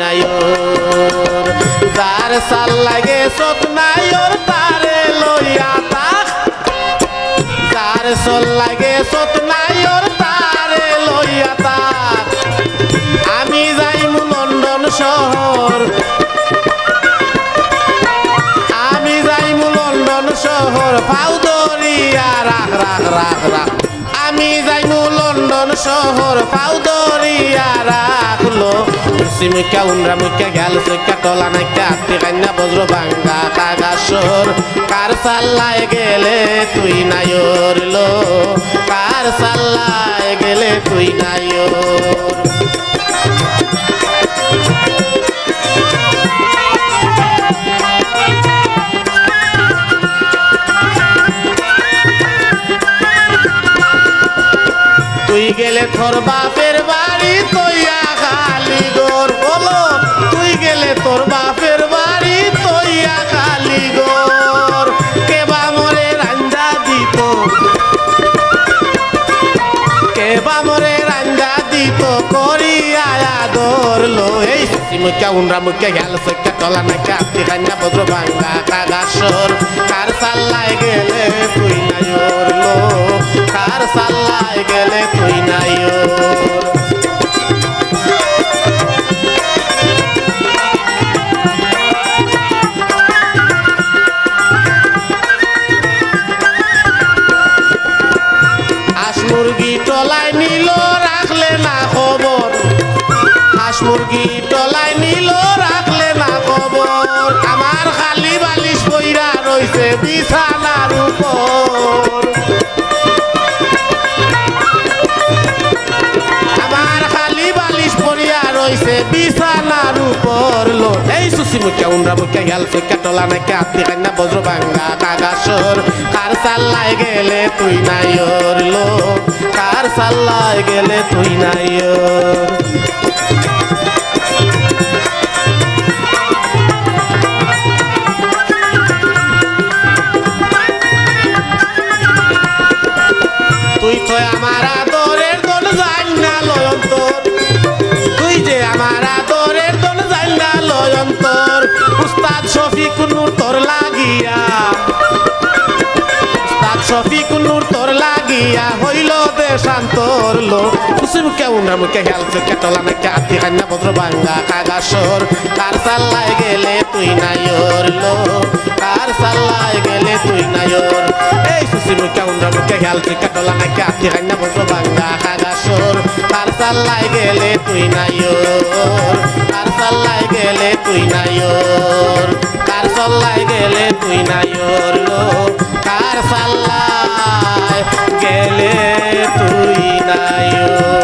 নায়র যার সাল লাগে সত নায়র তারে লইয়া তাক যার সল লাগে সত নায়র তারে লইয়া তাক আমি যাইমু লন্ডন শহর আমি যাইমু লন্ডন শহর ফাউ দরিয়া রাখ রাখ রাখ রাখ আমি যাইমু লন্ডন শহর ফাউ দরিয়া রাখলো মুখা উনরা মুখা গেল সুখা টলা নাইকা আত্মি কান্না বজ্র ভাঙ্গা কাগাসর কার সাল্লায় গেলে তুই নায়র লো কার সাল্লায় গেলে তুই নায়র তুই গেলে তোর বাপের বাড়ি তৈয়া খালি গোর বলো তুই গেলে তোর বাপের বাড়ি তৈয়া খালি গোর কেবা মরে রাঞ্জা দিত কেবা মরে রাঞ্জা দিত করিয়া ধরলো এই মুখা উনরা মুখা গেল সৈকা টলা নাকা আত্মি কান্না বজ্র ভাঙ্গা কাগাসর কার সাল্লায় গেলে তুই নায়র লো কার সাল্লায় গেলে তুই নায়র হাঁস মুরগি টলায় নিল রাখলে না খবর হাঁস মুরগি টলায় নিল রাখলে না খবর আমার খালি বালিশ বইরা রইছে বিছানার উপর আমার খালি বালিশ পড়িয়া রইছে বিছানার উপর লো এই সুসি মুখা উনরা মুখা গেল সুখা টলা নাকি আত্মি কান্না বজ্র ভাঙ্গা কাগাসর কার সাল্লায় গেলে তুই নায়র লো কার সাল্লায় গেলে তুই নায়র তুই তো আমার আদরের দন যাই না লয়ন্তর তুই যে আমার আদরের দন যাই না লয়ন্তর উস্তাদ শফিক নূর তোর লাগিয়া উস্তাদ শফিক নূর তোর লাগিয়া হইল দেশান্তর লো কুসি মুখে উনরা মুখে গেল সুখা টলা নাকি আত্মি কান্না বজ্র ভাঙ্গা কাগাসর কার সাল্লায় গেলে তুই নায়র লো কার সাল্লায় গেলে তুই নায়র এই সুসি মুখা উনরা মুখে গেল সুখা টলা নাকি আত্মি কান্না বজ্র ভাঙ্গা কাগাসর কার সাল্লায় গেলে তুই নায়র কার সাল্লায় গেলে তুই নায়র কার সাল্লায় গেলে তুই নায়র লো কার সাল্লায় গেলে তুই নায়র